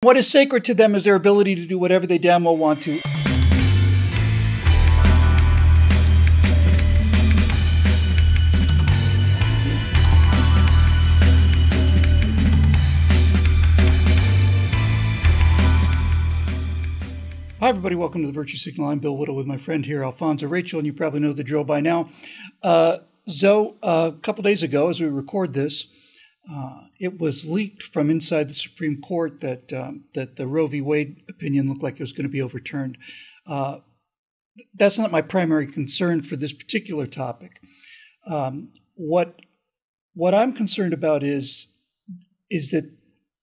What is sacred to them is their ability to do whatever they damn well want to. Hi, everybody. Welcome to the Virtue Signal. I'm Bill Whittle with my friend here, Alfonso Rachel, and you probably know the drill by now. Zoe, a couple days ago, as we record this, it was leaked from inside the Supreme Court that the Roe v. Wade opinion looked like it was going to be overturned. That's not my primary concern for this particular topic. What I'm concerned about is that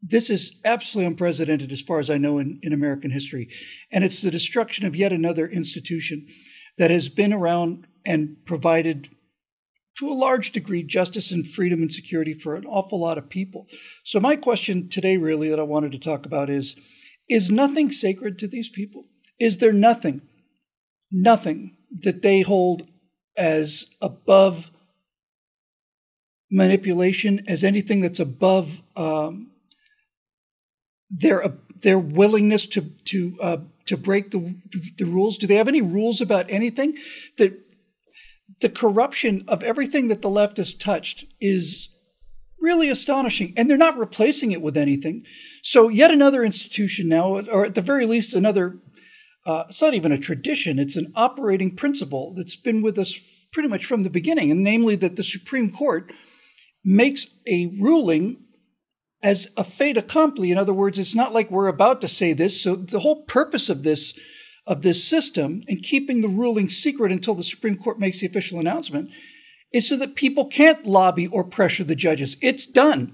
this is absolutely unprecedented as far as I know in American history. And it's the destruction of yet another institution that has been around and provided, to a large degree, justice and freedom and security for an awful lot of people. So my question today really that I wanted to talk about is nothing sacred to these people? Is there nothing that they hold as above manipulation, as anything that's above their willingness to break the rules? Do they have any rules about anything? The corruption of everything that the left has touched is really astonishing, and they're not replacing it with anything. So yet another institution now, or at the very least another, it's not even a tradition, it's an operating principle that's been with us pretty much from the beginning, and namely that the Supreme Court makes a ruling as a fait accompli. In other words, it's not like we're about to say this. So the whole purpose of this system and keeping the ruling secret until the Supreme Court makes the official announcement is so that people can't lobby or pressure the judges. It's done.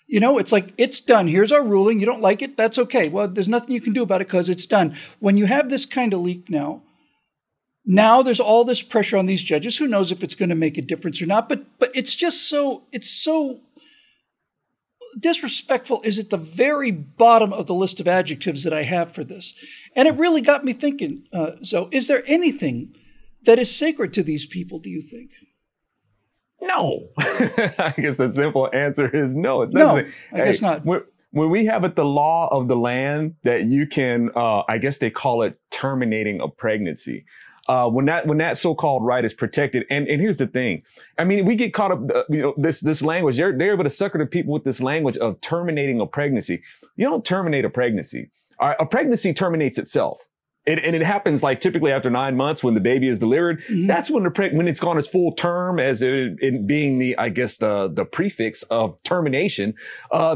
You know, it's like, it's done. Here's our ruling. You don't like it? That's okay. Well, there's nothing you can do about it because it's done. When you have this kind of leak now there's all this pressure on these judges. Who knows if it's going to make a difference or not? But it's just so disrespectful is at the very bottom of the list of adjectives that I have for this. And it really got me thinking, so is there anything that is sacred to these people, do you think? No. I guess the simple answer is no. It's not. No, I guess not. When we have it the law of the land that you can, I guess they call it terminating a pregnancy. When that so-called right is protected. And here's the thing. I mean, we get caught up, this language, they're able to sucker the people with this language of terminating a pregnancy. You don't terminate a pregnancy. All right, a pregnancy terminates itself. And it happens like typically after 9 months when the baby is delivered. Mm-hmm. That's when when it's gone its full term, as it being the prefix of termination.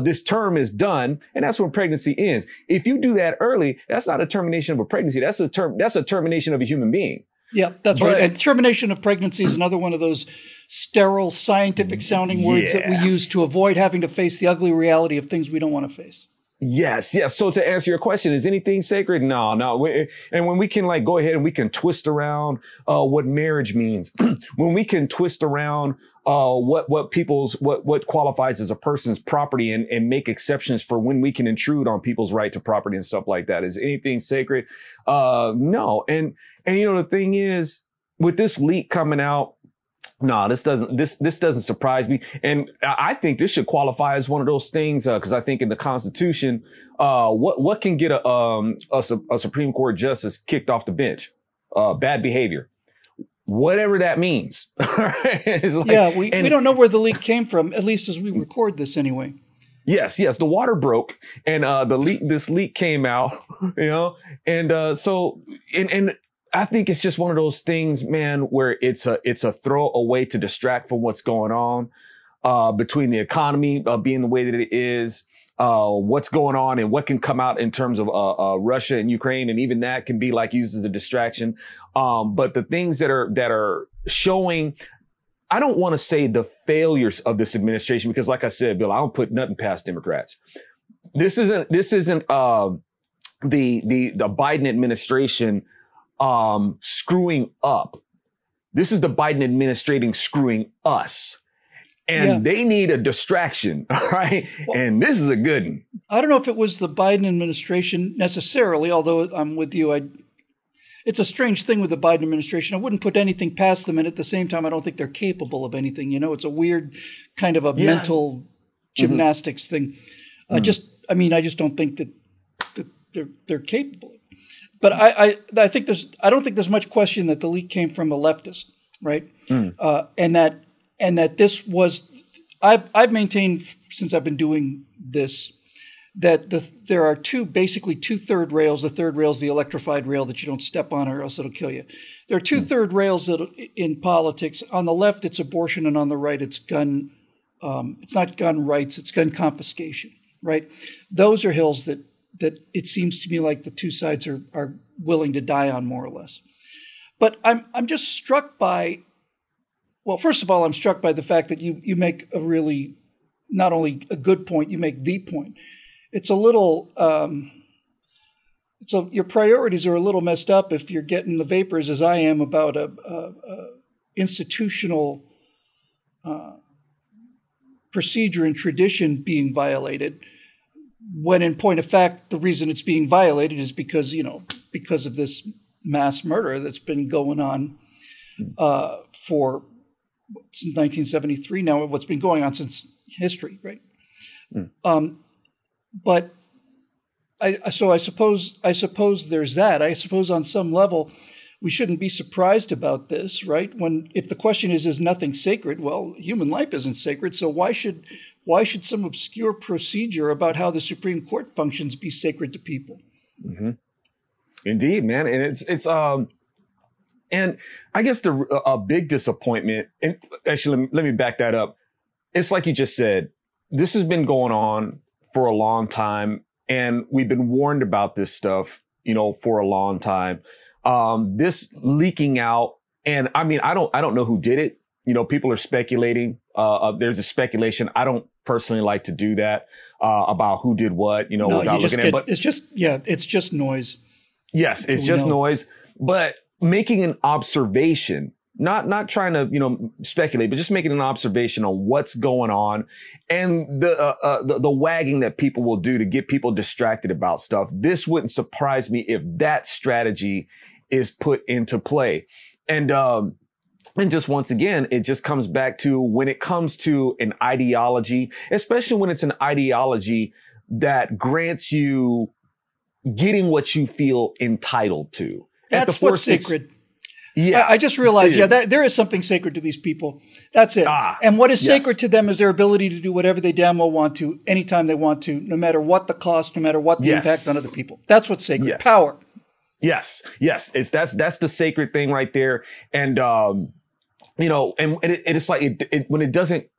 This term is done, and that's when pregnancy ends. If you do that early, that's not a termination of a pregnancy. That's a termination of a human being. Yeah, that's right. And termination of pregnancy is another one of those sterile scientific sounding words that we use to avoid having to face the ugly reality of things we don't want to face. Yes. So to answer your question, is anything sacred? No. And when we can go ahead and we can twist around what marriage means, when we can twist around what qualifies as a person's property and make exceptions for when we can intrude on people's right to property and stuff like that. Is anything sacred? No. And the thing is, with this leak coming out, no, this doesn't surprise me. And I think this should qualify as one of those things, because I think in the Constitution, what can get a Supreme Court justice kicked off the bench? Bad behavior. Whatever that means. We don't know where the leak came from, at least as we record this anyway. Yes. The water broke and this leak came out, and so I think it's just one of those things, man, where it's a throwaway to distract from what's going on between the economy being the way that it is, what's going on and what can come out in terms of Russia and Ukraine, and even that can be used as a distraction. But the things that are showing, I don't want to say the failures of this administration, because like I said, Bill, I don't put nothing past Democrats. This isn't the Biden administration screwing up. This is the Biden administration screwing us. And they need a distraction, all right? Well, and this is a good one. I don't know if it was the Biden administration necessarily, although I'm with you. It's a strange thing with the Biden administration. I wouldn't put anything past them. And at the same time, I don't think they're capable of anything. It's a weird kind of a mental gymnastics thing. I just don't think that they're capable. But I think I don't think there's much question that the leak came from a leftist, right? And that this was I've maintained since I've been doing this that there are basically two third rails. The third rail is the electrified rail that you don't step on or else it'll kill you. There are two third rails in politics. On the left, it's abortion, and on the right, it's gun. It's not gun rights; it's gun confiscation. Right? Those are hills that it seems to me like the two sides are willing to die on, more or less. But I'm just struck by. Well, first of all, I'm struck by the fact that you make a really not only a good point, you make the point. It's a little. So your priorities are a little messed up if you're getting the vapors, as I am, about a institutional procedure and tradition being violated, when in point of fact, the reason it's being violated is because of this mass murder that's been going on for since 1973 now, what's been going on since history, right? But I suppose there's that. I suppose on some level we shouldn't be surprised about this, right? If the question is nothing sacred? Well, human life isn't sacred, so why should some obscure procedure about how the Supreme Court functions be sacred to people? Mm-hmm. Indeed, man, and it's and I guess a big disappointment. And actually, let me back that up. It's like you just said. This has been going on for a long time. And we've been warned about this stuff, for a long time. This leaking out, and I mean, I don't know who did it. People are speculating. There's a speculation. I don't personally like to do that about who did what. No, without looking at. But it's just noise. Yes, it's just noise. But making an observation. Not trying to, speculate, but just making an observation on what's going on and the wagging that people will do to get people distracted about stuff. This wouldn't surprise me if that strategy is put into play. And just once again, it just comes back to when it comes to an ideology, especially when it's an ideology that grants you getting what you feel entitled to. That's what's sacred. Yeah, I just realized, there is something sacred to these people. That's it. And what is sacred to them is their ability to do whatever they damn well want to, anytime they want to, no matter what the cost, no matter what the impact on other people. That's what's sacred. Yes. Power. Yes. That's the sacred thing right there. And, and it's like when it doesn't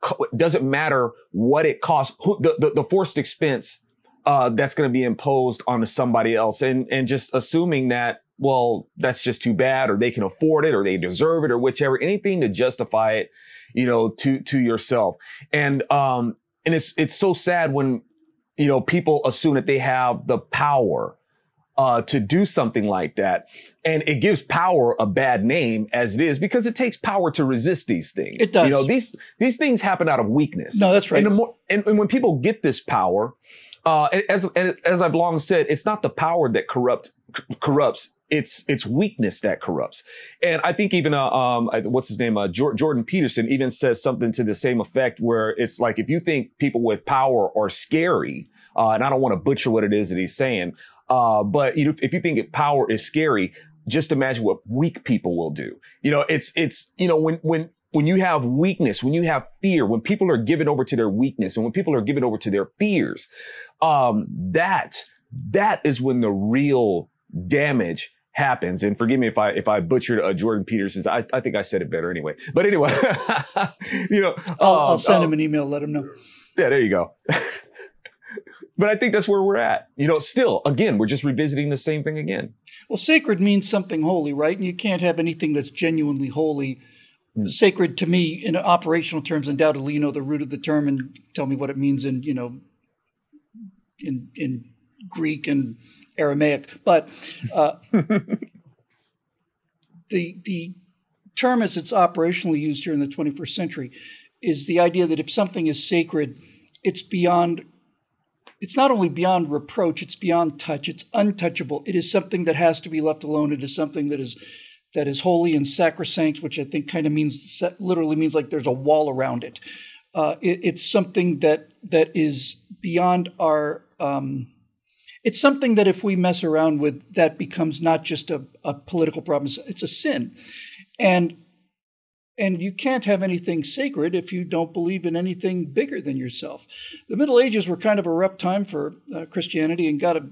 matter what it costs, the forced expense that's going to be imposed onto somebody else, and just assuming that, well, that's just too bad, or they can afford it, or they deserve it, or whichever, anything to justify it, to yourself. And it's so sad when, people assume that they have the power, to do something like that. And it gives power a bad name as it is, because it takes power to resist these things. It does. These things happen out of weakness. No, that's right. And when people get this power, as I've long said, it's not the power that corrupts. It's weakness that corrupts. And I think even, what's his name? Jordan Peterson even says something to the same effect, where it's like, if you think people with power are scary, and I don't want to butcher what it is that he's saying, but if you think power is scary, just imagine what weak people will do. When you have weakness, when you have fear, when people are given over to their weakness, and when people are given over to their fears, that is when the real damage happens. And forgive me if I butchered Jordan Peterson's. I think I said it better anyway. But anyway, I'll send him an email, let him know. Yeah, there you go. But I think that's where we're at. Still, again, we're just revisiting the same thing again. Well, sacred means something holy, right? And you can't have anything that's genuinely holy. Sacred to me, in operational terms, undoubtedly, the root of the term, and tell me what it means in Greek and Aramaic. But the term as it's operationally used here in the 21st century is the idea that if something is sacred, it's not only beyond reproach, it's beyond touch, it's untouchable. It is something that has to be left alone. It is something that is holy and sacrosanct, which I think kind of literally means like there's a wall around it. It's something that is beyond our, It's something that if we mess around with, that becomes not just a political problem, it's a sin. And you can't have anything sacred if you don't believe in anything bigger than yourself. The Middle Ages were kind of a rough time for Christianity and got a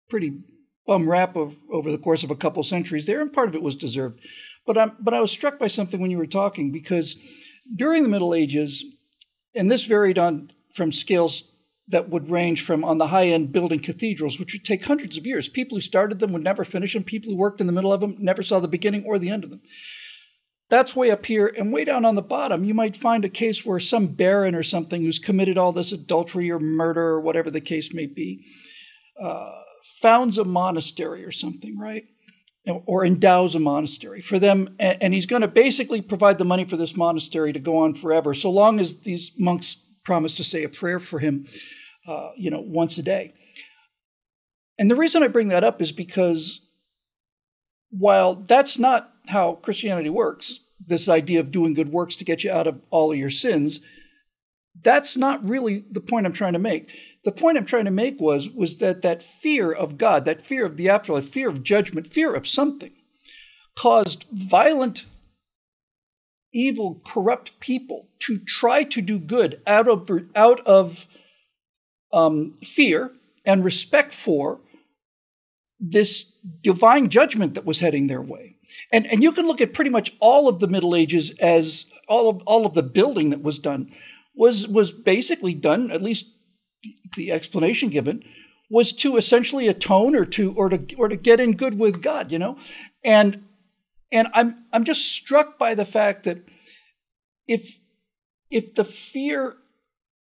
pretty bum rap over the course of a couple centuries there, and part of it was deserved. But I was struck by something when you were talking, because during the Middle Ages, and this varied from scales that would range from, on the high end, building cathedrals, which would take hundreds of years. People who started them would never finish them. People who worked in the middle of them never saw the beginning or the end of them. That's way up here. And way down on the bottom, you might find a case where some baron or something who's committed all this adultery or murder or whatever the case may be, founds a monastery or something, right? Or endows a monastery for them. And he's going to basically provide the money for this monastery to go on forever, so long as these monks promise to say a prayer for him, once a day. And the reason I bring that up is because while that's not how Christianity works, this idea of doing good works to get you out of all of your sins, that's not really the point I'm trying to make. The point I'm trying to make was that fear of God, that fear of the afterlife, fear of judgment, fear of something, caused violent, evil, corrupt people to try to do good out of fear and respect for this divine judgment that was heading their way. And you can look at pretty much all of the Middle Ages as all of the building that was done was basically done, at least the explanation given, was to essentially atone or to get in good with God, And I'm just struck by the fact that if the fear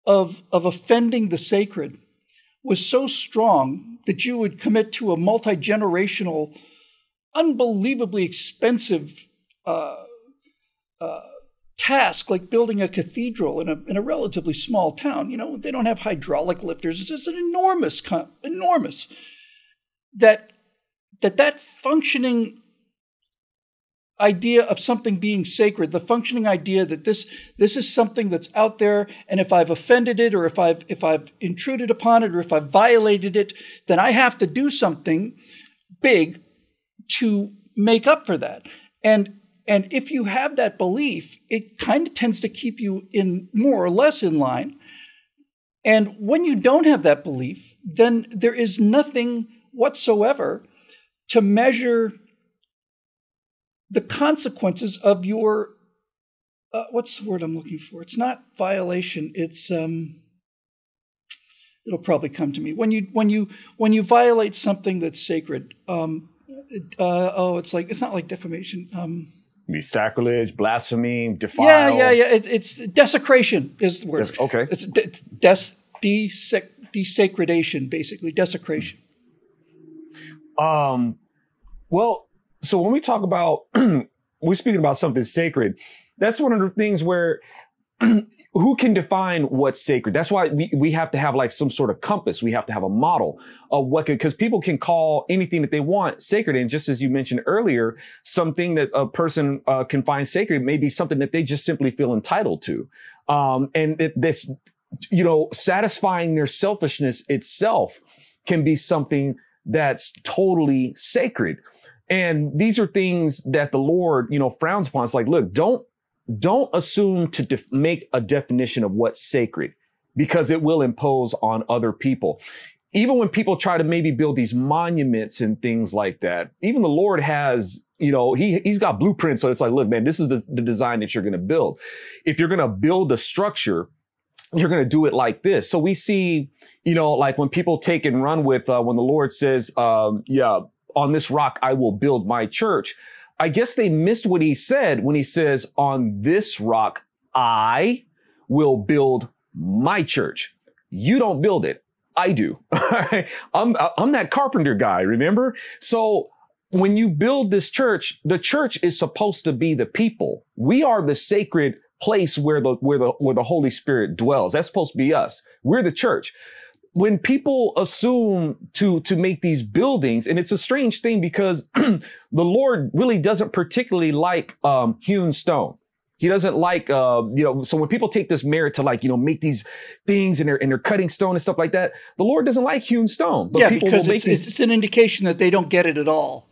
of offending the sacred was so strong that you would commit to a multi-generational, unbelievably expensive task like building a cathedral in a relatively small town. They don't have hydraulic lifters. It's just an enormous that functioning idea of something being sacred, the functioning idea that this is something that's out there, and if I've offended it, or if I've intruded upon it, or if I've violated it, then I have to do something big to make up for that. And if you have that belief, it kind of tends to keep you in more or less in line. And when you don't have that belief, then there is nothing whatsoever to measure the consequences of your, what's the word I'm looking for? It's not violation. It's, it'll probably come to me. When you violate something that's sacred, it's not like defamation. Be sacrilege, blasphemy, defile. Yeah. It's desecration is the word. Okay. It's desecration, basically, desecration. Well, so when we talk about, we're speaking about something sacred, that's one of the things where who can define what's sacred? That's why we have to have like some sort of compass. We have to have a model of because people can call anything that they want sacred. And just as you mentioned earlier, something that a person can find sacred may be something that they just simply feel entitled to. This, satisfying their selfishness itself can be something that's totally sacred. And these are things that the Lord, frowns upon. It's like, look, don't assume to make a definition of what's sacred, because it will impose on other people. Even when people try to maybe build these monuments and things like that, even the Lord has, he's got blueprints. So it's like, look, man, this is the design that you're going to build. If you're going to build a structure, you're going to do it like this. So we see, like when people take and run with, when the Lord says, on this rock, I will build my church. I guess they missed what he said when he says, on this rock, I will build my church. You don't build it. I do. I'm that carpenter guy, remember? So when you build this church, the church is supposed to be the people. We are the sacred place where the Holy Spirit dwells. That's supposed to be us. We're the church. When people assume to make these buildings, and it's a strange thing because the Lord really doesn't particularly like hewn stone. He doesn't like, so when people take this merit to like, make these things and they're cutting stone and stuff like that, the Lord doesn't like hewn stone. But people because will make it's an indication that they don't get it at all.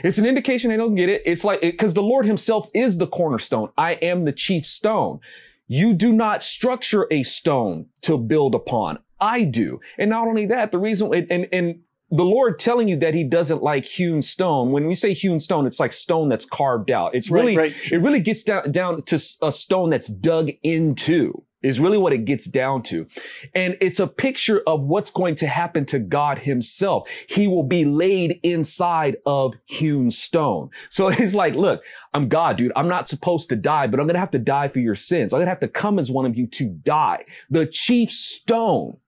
It's an indication they don't get it. It's like, because the Lord himself is the cornerstone. I am the chief stone. You do not structure a stone to build upon. I do. And not only that, the reason, and the Lord telling you that he doesn't like hewn stone. When we say hewn stone, it's like stone that's carved out. It's really, It really gets down to a stone that's dug into, is really what it gets down to. And it's a picture of what's going to happen to God himself. He will be laid inside of hewn stone. So it's like, look, I'm God, dude. I'm not supposed to die, but I'm going to have to die for your sins. I'm going to have to come as one of you to die. The chief stone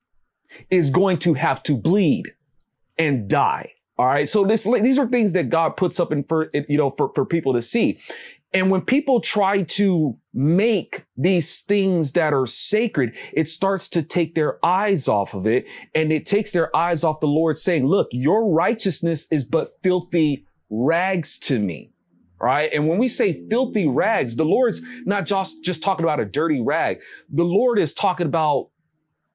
is going to have to bleed and die. All right. So these are things that God puts up for people to see. And when people try to make these things that are sacred, it starts to take their eyes off of it. And it takes their eyes off the Lord saying, look, your righteousness is but filthy rags to me. Right. And when we say filthy rags, the Lord's not just talking about a dirty rag. The Lord is talking about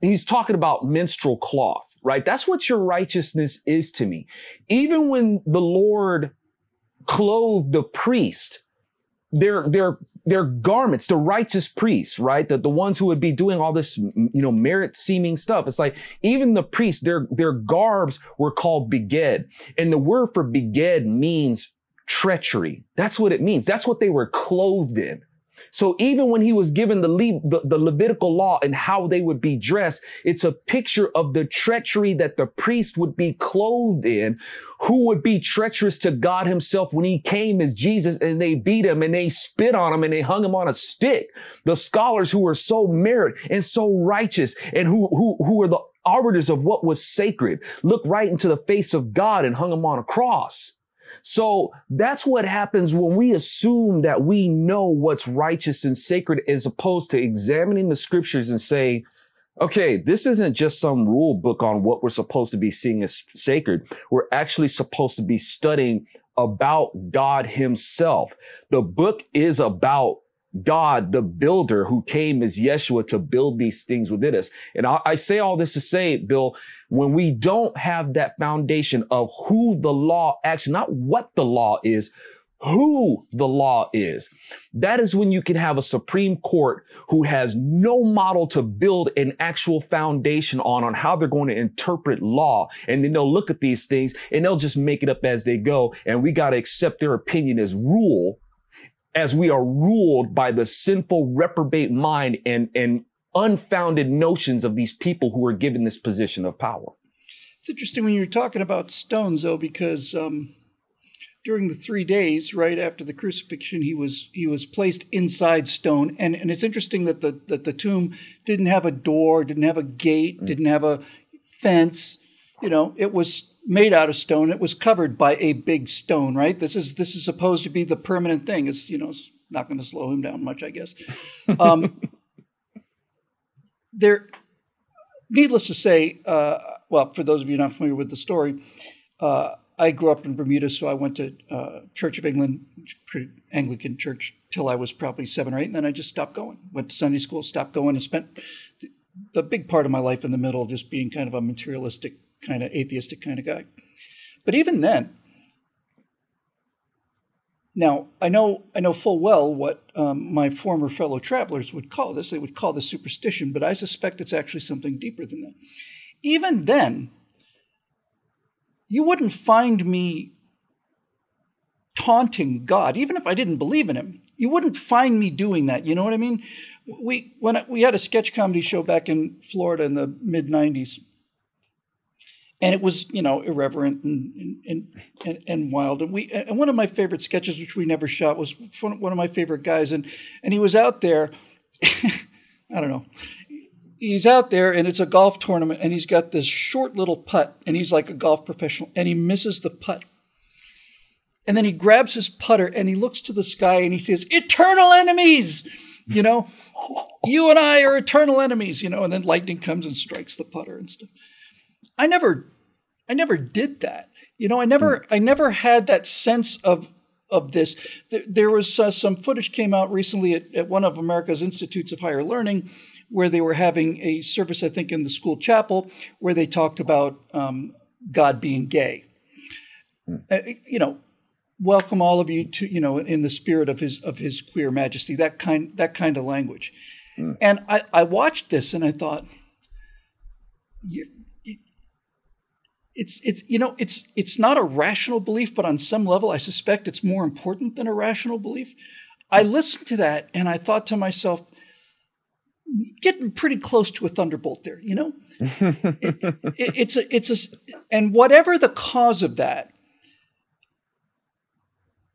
He's talking about menstrual cloth, right? That's what your righteousness is to me. Even when the Lord clothed the priest, their garments, the righteous priests, right? The ones who would be doing all this, merit seeming stuff. It's like even the priests, their garbs were called beged. And the word for beged means treachery. That's what it means. That's what they were clothed in. So even when he was given the Levitical law and how they would be dressed, it's a picture of the treachery that the priest would be clothed in, who would be treacherous to God himself when he came as Jesus, and they beat him and they spit on him and they hung him on a stick. The scholars who were so merit and so righteous and who were the arbiters of what was sacred looked right into the face of God and hung him on a cross. So that's what happens when we assume that we know what's righteous and sacred, as opposed to examining the scriptures and saying, okay, this isn't just some rule book on what we're supposed to be seeing as sacred. We're actually supposed to be studying about God himself. The book is about God, the builder, who came as Yeshua to build these things within us. And I say all this to say, Bill, when we don't have that foundation of who the law actually, not what the law is, who the law is, that is when you can have a Supreme Court who has no model to build an actual foundation on how they're going to interpret law. And then they'll look at these things and they'll just make it up as they go. And we got to accept their opinion as rule, as we are ruled by the sinful reprobate mind and unfounded notions of these people who are given this position of power. It's interesting when you're talking about stones, though, because during the 3 days right after the crucifixion, he was placed inside stone, and it's interesting that the tomb didn't have a door, didn't have a gate, didn't have a fence. It was made out of stone. It was covered by a big stone, right? This is supposed to be the permanent thing. It's not going to slow him down much, I guess. Needless to say, well, for those of you not familiar with the story, I grew up in Bermuda, so I went to Church of England, Anglican church, till I was probably 7 or 8, and then I just stopped going. Went to Sunday school, stopped going, and spent the big part of my life in the middle just being kind of a materialistic, kind of atheistic kind of guy. But even then, now I know full well what my former fellow travelers would call this. They would call this superstition, but I suspect it's actually something deeper than that. Even then, you wouldn't find me taunting God, even if I didn't believe in him. You wouldn't find me doing that. You know what I mean? We had a sketch comedy show back in Florida in the mid-'90s. And it was, irreverent and wild. And one of my favorite sketches, which we never shot, was one of my favorite guys. And he was out there. I don't know. He's out there, and it's a golf tournament, and he's got this short little putt, and he's like a golf professional, and he misses the putt. And then he grabs his putter, and he looks to the sky, and he says, "Eternal enemies!" You and I are eternal enemies, and then lightning comes and strikes the putter and stuff. I never did that. I never had that sense of of this. There was some footage came out recently at one of America's Institutes of Higher Learning, where they were having a service, I think, in the school chapel, where they talked about God being gay. Welcome all of you to, in the spirit of his queer majesty, that kind of language. And I watched this and I thought, it's not a rational belief, but on some level, I suspect it's more important than a rational belief. I listened to that and I thought to myself, getting pretty close to a thunderbolt there, and whatever the cause of that,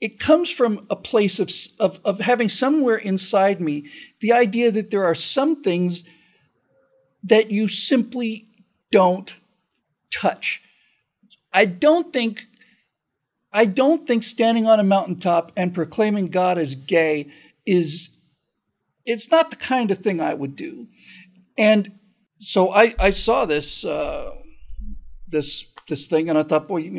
it comes from a place of having somewhere inside me the idea that there are some things that you simply don't touch. I don't think standing on a mountaintop and proclaiming God as gay it's not the kind of thing I would do. And so I saw this thing and I thought, boy,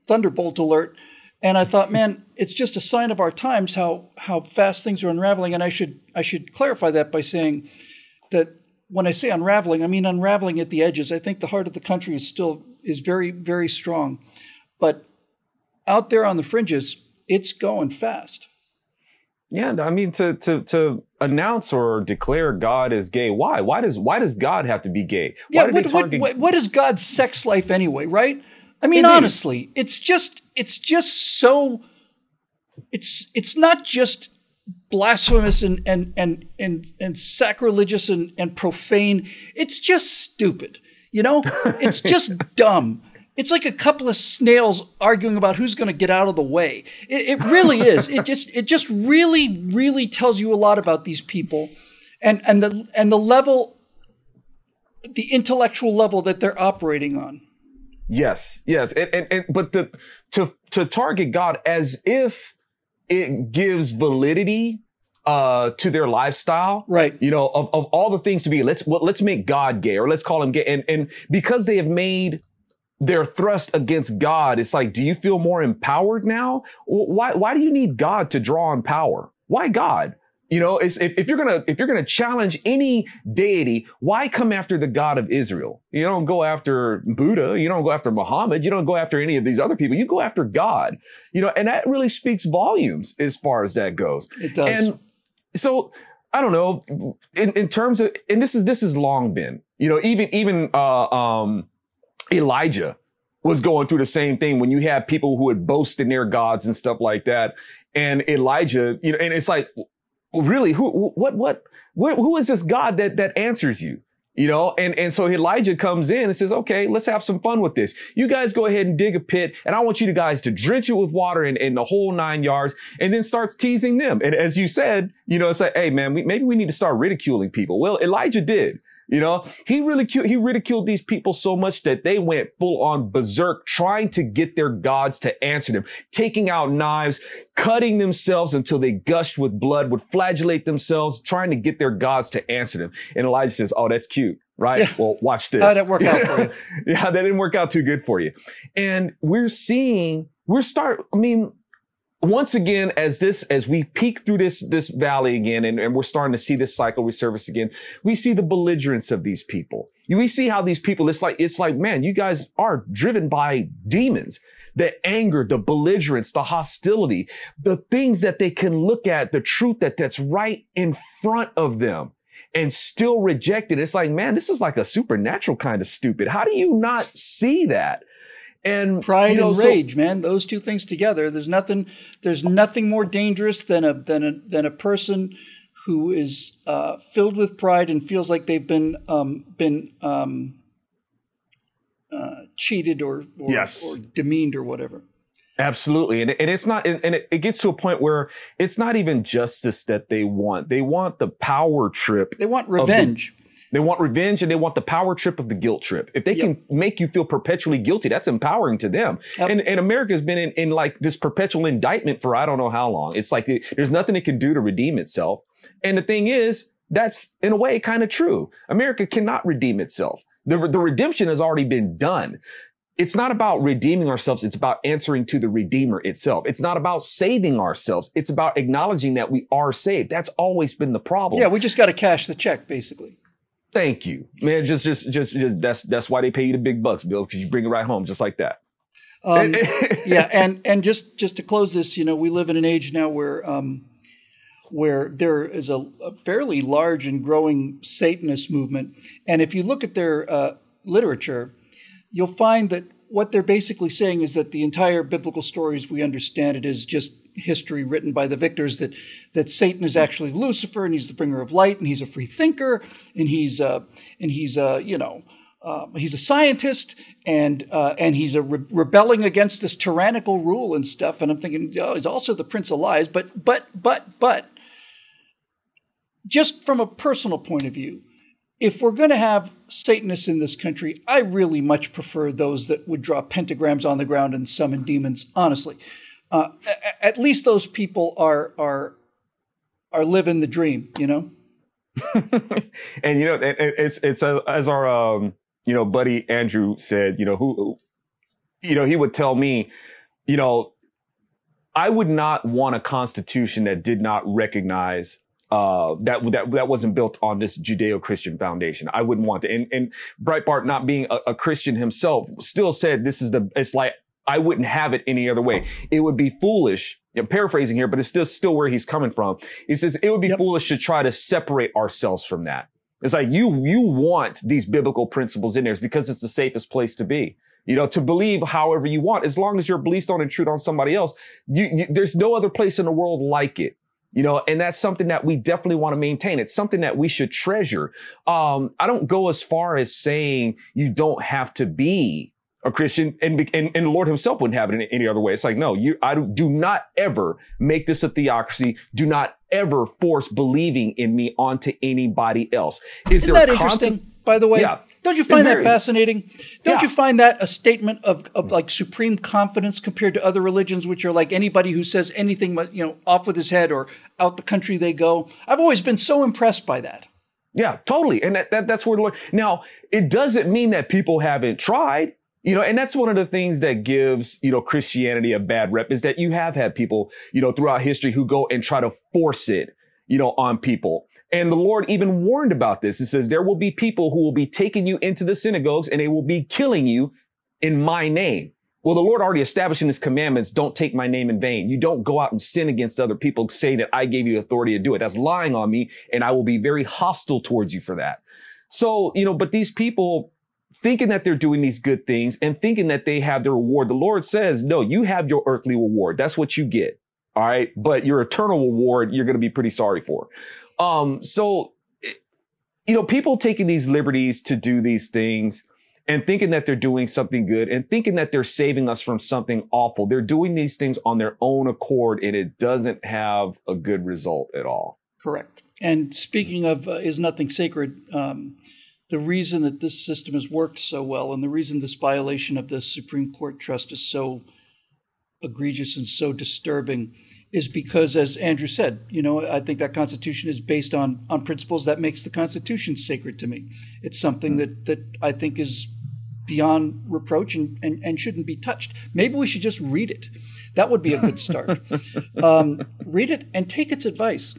thunderbolt alert. And I thought, man, it's just a sign of our times how fast things are unraveling. And I should clarify that by saying that when I say unraveling, I mean unraveling at the edges. I think the heart of the country is very, very strong. But out there on the fringes, it's going fast. Yeah, I mean, to announce or declare God as gay, why? Why does God have to be gay? What is God's sex life anyway, right? I mean, honestly, it's not just blasphemous and sacrilegious and profane. It's just stupid, It's just dumb. It's like a couple of snails arguing about who's going to get out of the way. It really is. It just really, really tells you a lot about these people and the level, the intellectual level that they're operating on. Yes. But to target God as if it gives validity to their lifestyle, right? Of all the things to be, let's make God gay, or let's call him gay, and because they have made their thrust against God, it's like, do you feel more empowered now? Why do you need God to draw on power? Why God? If you're gonna challenge any deity, why come after the God of Israel? You don't go after Buddha. You don't go after Muhammad. You don't go after any of these other people. You go after God. And that really speaks volumes as far as that goes. It does. And so I don't know in terms of, and this is long been, even Elijah was going through the same thing when you have people who would boast in their gods and stuff like that. And Elijah, and it's like, really, who is this God that answers you? And so Elijah comes in and says, okay, let's have some fun with this. You guys go ahead and dig a pit, and I want you guys to drench it with water and the whole 9 yards, and then starts teasing them. And as you said, it's like, hey man, maybe we need to start ridiculing people. Well, Elijah did. He ridiculed these people so much that they went full on berserk trying to get their gods to answer them, taking out knives, cutting themselves until they gushed with blood, would flagellate themselves, trying to get their gods to answer them. And Elijah says, oh, that's cute, right? Yeah. Well, watch this. How'd that work out for you? Yeah, that didn't work out too good for you. And once again, as we peek through this valley again, and we're starting to see this cycle resurface again, we see the belligerence of these people. We see how these people, it's like, man, you guys are driven by demons. The anger, the belligerence, the hostility, the things that they can look at, the truth that's right in front of them and still reject it. It's like, man, this is like a supernatural kind of stupid. How do you not see that? And pride and rage, man, those two things together. There's nothing more dangerous than a person who is filled with pride and feels like they've been cheated or demeaned or whatever. Absolutely. And it's not, and it gets to a point where it's not even justice that they want. They want the power trip. They want revenge. They want revenge, and they want the power trip of the guilt trip. If they can make you feel perpetually guilty, that's empowering to them. Yep. And America's been in like this perpetual indictment for I don't know how long. It's like there's nothing it can do to redeem itself. And the thing is, that's in a way kind of true. America cannot redeem itself. The redemption has already been done. it's not about redeeming ourselves. It's about answering to the Redeemer itself. It's not about saving ourselves. It's about acknowledging that we are saved. That's always been the problem. Yeah, we just got to cash the check, basically. Thank you, man. Just that's why they pay you the big bucks, Bill, because you bring it right home, just like that. Yeah, and just to close this, we live in an age now where there is a fairly large and growing Satanist movement, and if you look at their literature, you'll find that what they're basically saying is that the entire biblical story, as we understand it, is just history written by the victors, that Satan is actually Lucifer, and he's the bringer of light, and he's a free thinker, and he's a scientist, and he's rebelling against this tyrannical rule and stuff. And I'm thinking, oh, he's also the prince of lies. But just from a personal point of view, if we're going to have Satanists in this country, I really much prefer those that would draw pentagrams on the ground and summon demons. Honestly, at least those people are living the dream, And it's as our buddy Andrew said, he would tell me, I would not want a constitution that did not recognize that wasn't built on this Judeo-Christian foundation. I wouldn't want to. And Breitbart, not being a Christian himself, still said it's like, I wouldn't have it any other way. It would be foolish. I'm paraphrasing here, but it's still where he's coming from. He says it would be foolish to try to separate ourselves from that. It's like you want these biblical principles in there because it's the safest place to be. To believe however you want, as long as your beliefs don't intrude on somebody else. There's no other place in the world like it. And that's something that we definitely want to maintain. It's something that we should treasure. I don't go as far as saying you don't have to be a Christian, and the Lord himself wouldn't have it in any other way. It's like, no, I do not ever make this a theocracy. Do not ever force believing in me onto anybody else. Isn't that interesting, by the way? Yeah. Don't you find that fascinating? Don't you find that a statement of like supreme confidence compared to other religions, which are like anybody who says anything, off with his head or out the country they go? I've always been so impressed by that. Yeah, totally. And that's where the Lord, now it doesn't mean that people haven't tried. And that's one of the things that gives, Christianity a bad rep, is that you have had people, throughout history who go and try to force it, on people. And the Lord even warned about this. It says there will be people who will be taking you into the synagogues and they will be killing you in my name. Well, the Lord already established in his commandments, don't take my name in vain. You don't go out and sin against other people saying that I gave you the authority to do it. That's lying on me, and I will be very hostile towards you for that. So, but these people thinking that they're doing these good things and thinking that they have their reward. The Lord says, no, you have your earthly reward. That's what you get. All right. But your eternal reward, you're going to be pretty sorry for. People taking these liberties to do these things and thinking that they're doing something good and thinking that they're saving us from something awful. They're doing these things on their own accord, and it doesn't have a good result at all. Correct. And speaking of is nothing sacred, the reason that this system has worked so well and the reason this violation of the Supreme Court trust is so egregious and so disturbing is because, as Andrew said, I think that Constitution is based on principles that makes the Constitution sacred to me. It's something that I think is beyond reproach and shouldn't be touched. Maybe we should just read it. That would be a good start. Read it and take its advice.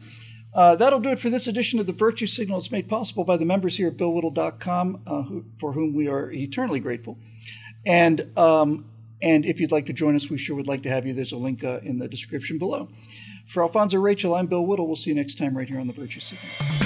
That'll do it for this edition of the Virtue Signal. It's made possible by the members here at BillWhittle.com, for whom we are eternally grateful. And if you'd like to join us, we sure would like to have you. There's a link in the description below. For Alfonso Rachel, I'm Bill Whittle. We'll see you next time right here on the Virtue Signal.